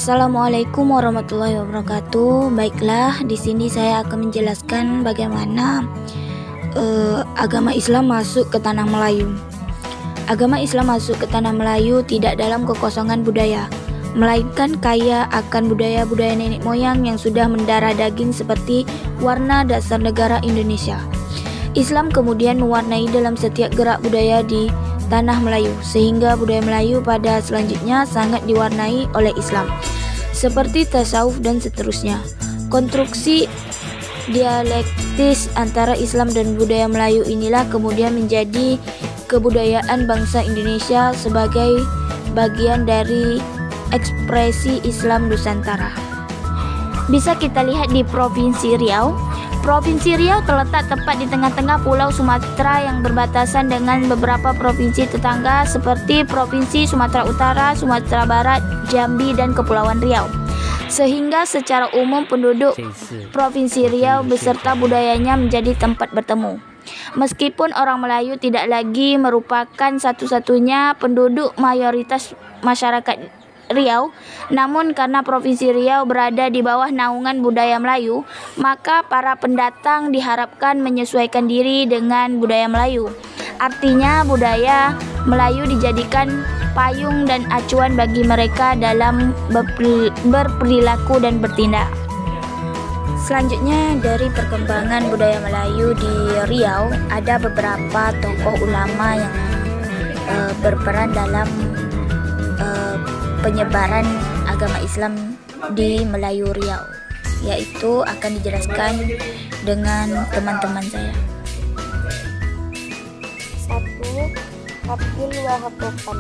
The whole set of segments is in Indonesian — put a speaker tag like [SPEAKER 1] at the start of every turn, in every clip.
[SPEAKER 1] Assalamualaikum warahmatullahi wabarakatuh. Baiklah, di sini saya akan menjelaskan bagaimana agama Islam masuk ke tanah Melayu. Agama Islam masuk ke tanah Melayu tidak dalam kekosongan budaya, melainkan kaya akan budaya-budaya nenek moyang yang sudah mendarah daging seperti warna dasar negara Indonesia. Islam kemudian mewarnai dalam setiap gerak budaya di tanah Melayu, sehingga budaya Melayu pada selanjutnya sangat diwarnai oleh Islam, seperti tasawuf dan seterusnya. Konstruksi dialektis antara Islam dan budaya Melayu inilah kemudian menjadi kebudayaan bangsa Indonesia sebagai bagian dari ekspresi Islam Nusantara. Bisa kita lihat di Provinsi Riau. Provinsi Riau terletak tepat di tengah-tengah Pulau Sumatera yang berbatasan dengan beberapa provinsi tetangga seperti Provinsi Sumatera Utara, Sumatera Barat, Jambi, dan Kepulauan Riau. Sehingga secara umum penduduk Provinsi Riau beserta budayanya menjadi tempat bertemu. Meskipun orang Melayu tidak lagi merupakan satu-satunya penduduk mayoritas masyarakat Riau, namun karena Provinsi Riau berada di bawah naungan budaya Melayu, maka para pendatang diharapkan menyesuaikan diri dengan budaya Melayu. Artinya budaya Melayu dijadikan payung dan acuan bagi mereka dalam berperilaku dan bertindak. Selanjutnya, dari perkembangan budaya Melayu di Riau, ada beberapa tokoh ulama yang berperan dalam penyebaran agama Islam di Melayu Riau, yaitu akan dijelaskan dengan teman-teman saya.
[SPEAKER 2] 1. Abdul Wahab Rokan.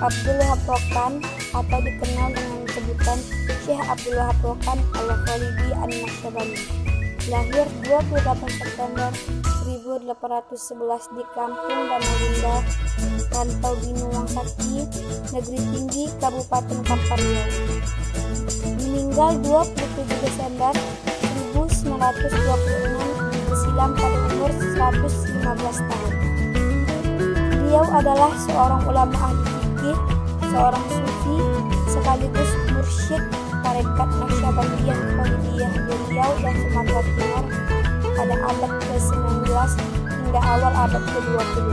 [SPEAKER 2] Abdul Wahab Rokan atau dikenal dengan sebutan Syekh Abdul Wahab Rokan Al-Khalidi An-Nasyabandi, lahir 28 September 1811 di Kampung Danau Rantau Binuang Saki, Negeri Tinggi, Kabupaten Kampar Riau. Meninggal 27 Desember 1926 silam pada umur 115 tahun. Beliau adalah seorang ulama ahli fikih, seorang sufi, sekaligus mursyid tarekat Naksabandiyah Khalidiyah di Riau dan Sumatera Timur pada abad ke-19 hingga awal abad ke-20.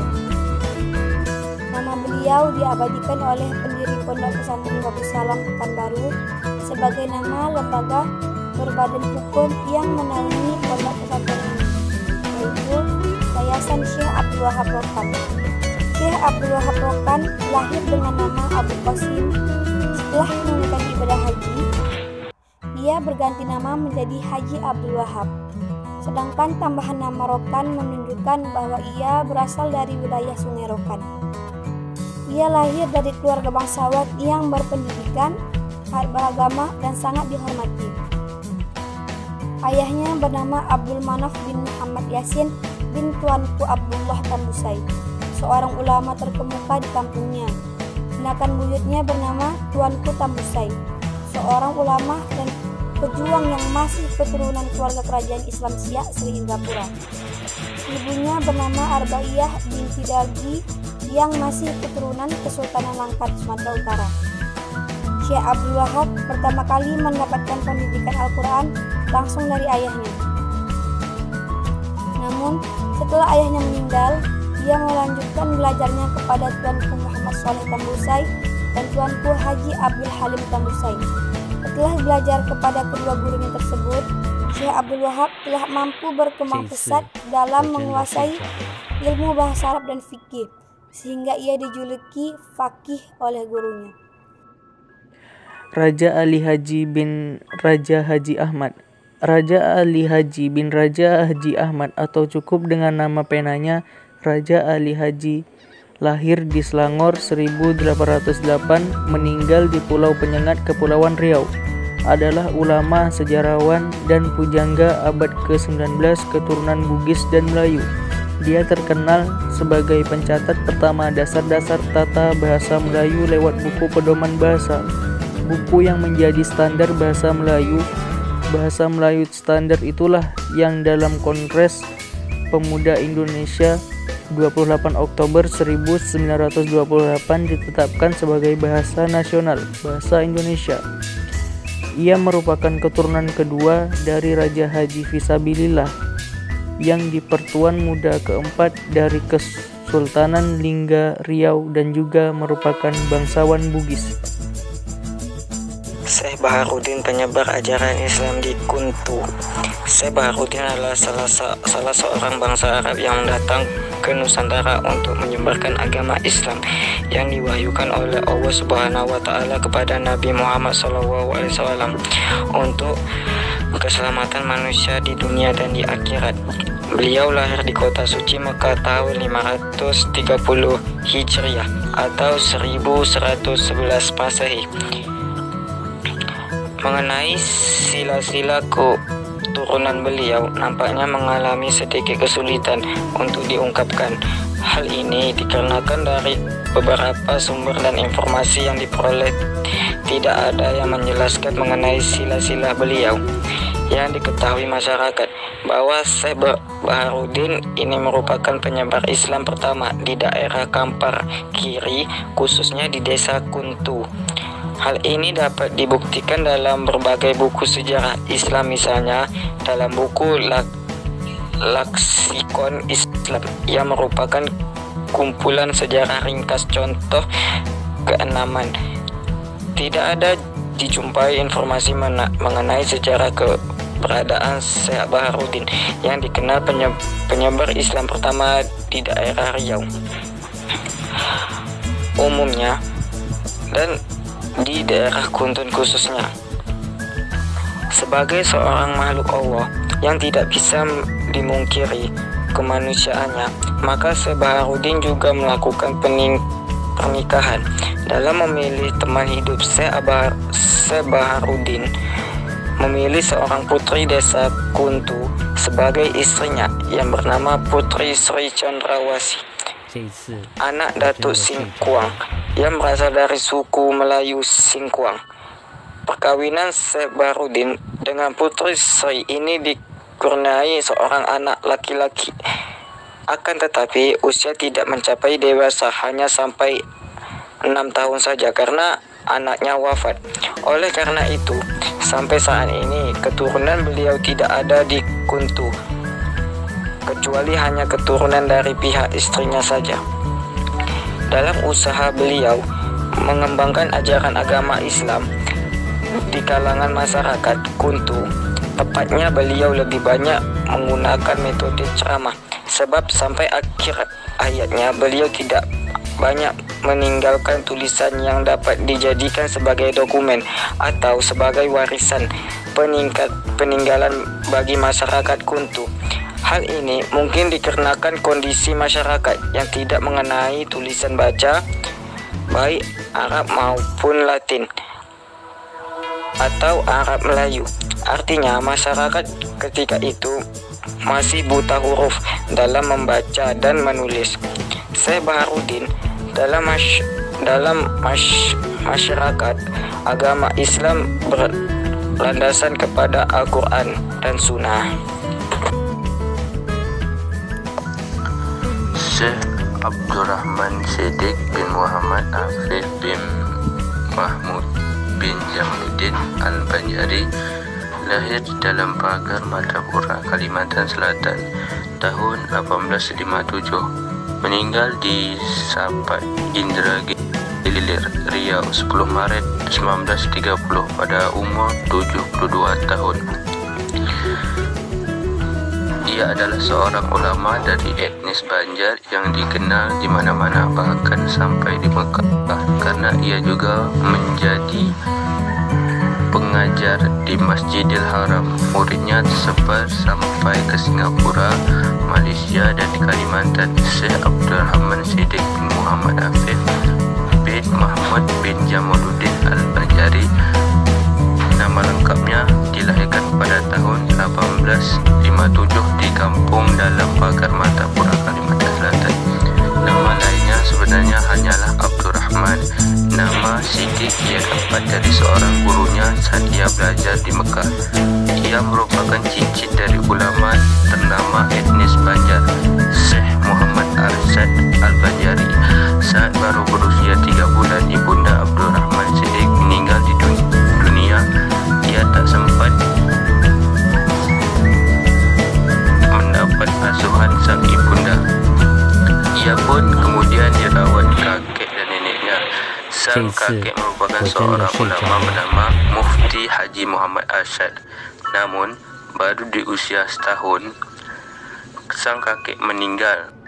[SPEAKER 2] Nama beliau diabadikan oleh pendiri Pondok Pesantren Batu Salam Pekanbaru sebagai nama lembaga berbadan hukum yang menaungi pondok pesantren ini, yaitu Yayasan Syekh Abdul Wahab Rokan. Syekh Abdul Wahab Rokan lahir dengan nama Abu Qasim. Setelah menunaikan ibadah haji, ia berganti nama menjadi Haji Abdul Wahab. Sedangkan tambahan nama Rokan menunjukkan bahwa ia berasal dari wilayah Sungai Rokan. Ia lahir dari keluarga bangsawan yang berpendidikan, beragama, dan sangat dihormati. Ayahnya bernama Abdul Manaf bin Muhammad Yasin bin Tuanku Abdullah Tambusai, seorang ulama terkemuka di kampungnya. Sedangkan buyutnya bernama Tuanku Tambusai, seorang ulama dan pejuang yang masih keturunan keluarga kerajaan Islam Siak Sri Indrapura. Ibunya bernama Arbaiyah binti Dargi yang masih keturunan Kesultanan Langkat, Sumatera Utara. Syekh Abdul Wahab pertama kali mendapatkan pendidikan Al-Quran langsung dari ayahnya. Namun setelah ayahnya meninggal, ia melanjutkan belajarnya kepada Tuanku Muhammad Saleh Tambusai dan Tuanku Haji Abdul Halim Tambusai. Setelah belajar kepada kedua gurunya tersebut, Syekh Abdul Wahab telah mampu berkembang pesat dalam menguasai ilmu bahasa Arab dan fikih, sehingga ia dijuluki faqih oleh gurunya.
[SPEAKER 3] Raja Ali Haji bin Raja Haji Ahmad. Raja Ali Haji bin Raja Haji Ahmad atau cukup dengan nama penanya Raja Ali Haji, lahir di Selangor 1808, meninggal di Pulau Penyengat, Kepulauan Riau. Adalah ulama, sejarawan, dan pujangga abad ke-19 keturunan Bugis dan Melayu. Dia terkenal sebagai pencatat pertama dasar-dasar tata bahasa Melayu lewat buku pedoman bahasa, buku yang menjadi standar bahasa Melayu. Bahasa Melayu standar itulah yang dalam Kongres Pemuda Indonesia 28 Oktober 1928 ditetapkan sebagai bahasa nasional, bahasa Indonesia. Ia merupakan keturunan kedua dari Raja Haji Fisabilillah yang di Pertuan Muda keempat dari Kesultanan Lingga Riau dan juga merupakan bangsawan Bugis.
[SPEAKER 4] Syekh Baharudin, penyebar ajaran Islam di Kuntu. Syekh Baharudin adalah salah seorang bangsa Arab yang datang ke Nusantara untuk menyebarkan agama Islam yang diwahyukan oleh Allah Subhanahu wa Ta'ala kepada Nabi Muhammad SAW untuk keselamatan manusia di dunia dan di akhirat. Beliau lahir di kota suci Mekah tahun 530 Hijriah atau 1111 Masehi. Mengenai sila-sila keturunan beliau nampaknya mengalami sedikit kesulitan untuk diungkapkan. Hal ini dikarenakan dari beberapa sumber dan informasi yang diperoleh tidak ada yang menjelaskan mengenai sila-sila beliau. Yang diketahui masyarakat bahwa Syekh Baharudin ini merupakan penyebar Islam pertama di daerah Kampar Kiri, khususnya di desa Kuntu. Hal ini dapat dibuktikan dalam berbagai buku sejarah Islam, misalnya dalam buku Laksikon Islam yang merupakan kumpulan sejarah ringkas contoh keenaman. Tidak ada dijumpai informasi mengenai sejarah keberadaan Syekh Baharudin yang dikenal penyebar Islam pertama di daerah Riau umumnya dan di daerah Kuntun khususnya. Sebagai seorang makhluk Allah yang tidak bisa dimungkiri kemanusiaannya, maka Syekh Baharudin juga melakukan pernikahan. Dalam memilih teman hidup, Syekh Baharudin memilih seorang putri desa Kuntu sebagai istrinya yang bernama Putri Sri Chandrawasih, anak Datuk Singkuang yang berasal dari suku Melayu Singkuang. Perkawinan Syekh Baharudin dengan Putri Sri ini dikurniai seorang anak laki-laki. Akan tetapi usia tidak mencapai dewasa, hanya sampai 6 tahun saja karena anaknya wafat. Oleh karena itu, sampai saat ini keturunan beliau tidak ada di Kuntu, kecuali hanya keturunan dari pihak istrinya saja. Dalam usaha beliau mengembangkan ajaran agama Islam di kalangan masyarakat Kuntu, tepatnya beliau lebih banyak menggunakan metode ceramah, sebab sampai akhir hayatnya beliau tidak banyak meninggalkan tulisan yang dapat dijadikan sebagai dokumen atau sebagai warisan peninggalan bagi masyarakat Kuntu. Hal ini mungkin dikarenakan kondisi masyarakat yang tidak mengenai tulisan baca, baik Arab maupun Latin atau Arab Melayu. Artinya masyarakat ketika itu masih buta huruf dalam membaca dan menulis. Syekh Baharudin dalam masyarakat agama Islam berlandasan kepada Al-Quran dan Sunnah.
[SPEAKER 5] Syekh Abdurrahman Siddiq bin Muhammad Afif bin Mahmud bin Jamaluddin Al-Banjari lahir di dalam pagar Martapura, Kalimantan Selatan tahun 1857. Meninggal di Sapat Indragiri, Riau 10 Maret 1930 pada umur 72 tahun. Ia adalah seorang ulama dari etnis Banjar yang dikenal di mana-mana, bahkan sampai di Mekah, karena ia juga menjadi pengajar di Masjidil Haram. Muridnya tersebar sampai ke Singapura, Malaysia, dan di Kalimantan. Syekh Abdurrahman Siddiq bin Muhammad Afif bin Mahmud bin Jamaluddin Al-Banjari, nama lengkapnya, dilahirkan pada tahun 1857 di Kampung Dalam Pagar Martapura, Kalimantan Selatan. Nama lainnya sebenarnya hanyalah Abdurrahman. Nama Siddiq ia dapat dari seorang gurunya saat ia belajar di Mekah. Ia merupakan cicit dari ulama ternama etnis Banjar, Syekh Muhammad Arif Asyad Al-Banjari. Saat baru berusia 3 bulan, Ibunda Abdurrahman Siddiq meninggal di dunia. Ia tak sempat mendapat asuhan sang ibunda. Ia pun kemudian dirawat kakek dan neneknya. Sang kakek merupakan seorang ulama bernama Mufti Haji Muhammad Asyad. Namun, baru di usia setahun, sang kakek meninggal